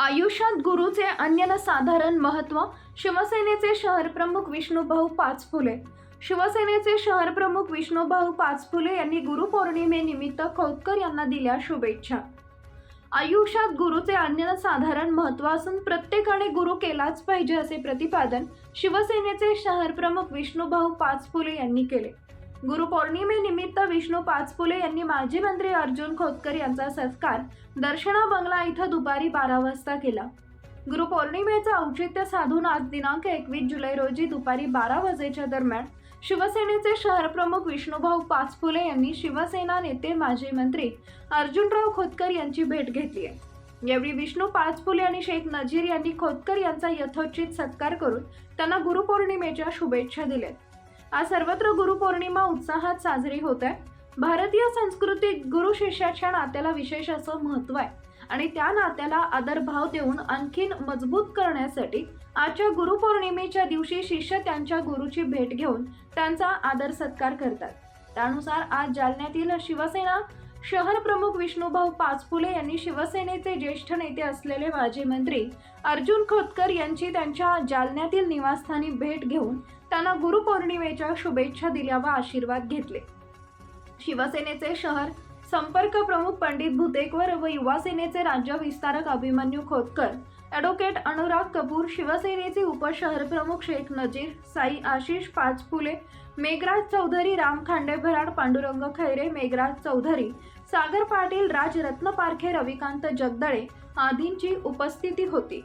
आयुष्यात गुरुचे अनन्यसाधारण महत्त्व. शिवसेनेचे शहरप्रमुख विष्णुभाऊ पाचपुले. शिवसेनेचे शहरप्रमुख विष्णुभाऊ पाचपुले यांनी गुरुपौर्णिमेनिमित्त खोतकर यांना दिल्या शुभेच्छा. आयुष्यात गुरुचे अनन्यसाधारण महत्त्व असून प्रत्येकाने गुरु केलाच पाहिजे असे प्रतिपादन शिवसेनेचे शहरप्रमुख विष्णुभाऊ पाचपुले यांनी केले. गुरुपौर्णिमेनिमित्त विष्णू पाचपुले यांनी माजी मंत्री अर्जुन खोतकर यांचा सत्कार दर्शना बंगला इथं दुपारी 12 वाजता केला. गुरुपौर्णिमेचं औचित्य साधून आज दिनांक 21 जुलै रोजी दुपारी 12 वाजेच्या दरम्यान शिवसेनेचे शहरप्रमुख विष्णुभाऊ पाचपुले यांनी शिवसेना नेते माजी मंत्री अर्जुनराव खोतकर यांची भेट घेतली आहे. यावेळी विष्णू पाचपुले आणि शेख नजीर यांनी खोतकर यांचा यथोचित सत्कार करून त्यांना गुरुपौर्णिमेच्या शुभेच्छा दिल्या. आज सर्वत्र गुरुपौर्णिमा उत्साहात साजरी होत आहे. भारतीय संस्कृतीत गुरु शिष्याच्या नात्याला विशेष असं महत्त्व आहे आणि त्या नात्याला आदरभाव देऊन आणखीन मजबूत करण्यासाठी आजच्या गुरुपौर्णिमेच्या दिवशी शिष्य त्यांच्या गुरुची भेट घेऊन त्यांचा आदर सत्कार करतात. त्यानुसार आज जालन्यातील शिवसेना शहर प्रमुख विष्णुभाऊ पाचपुले यांनी शिवसेनेचे ज्येष्ठ नेते असलेले माजी मंत्री अर्जुन खोतकर यांची त्यांच्या जालन्यातील निवासस्थानी भेट घेऊन त्यांना गुरुपौर्णिमेच्या शुभेच्छा दिल्या व आशीर्वाद घेतले. शिवसेनेचे शहर संपर्क प्रमुख पंडित भुतेकर व युवा सेनेचे राज्य विस्तारक अभिमन्यू खोतकर, ॲडव्होकेट अनुराग कपूर, शिवसेनेचे उपशहर प्रमुख शेख नजीर, साई आशिष पाचपुले, मेघराज चौधरी, राम खांडेभराड, पांडुरंग खैरे, मेघराज चौधरी, सागर पाटील, राज रत्न पारखे, रविकांत जगदळे आदींची उपस्थिती होती.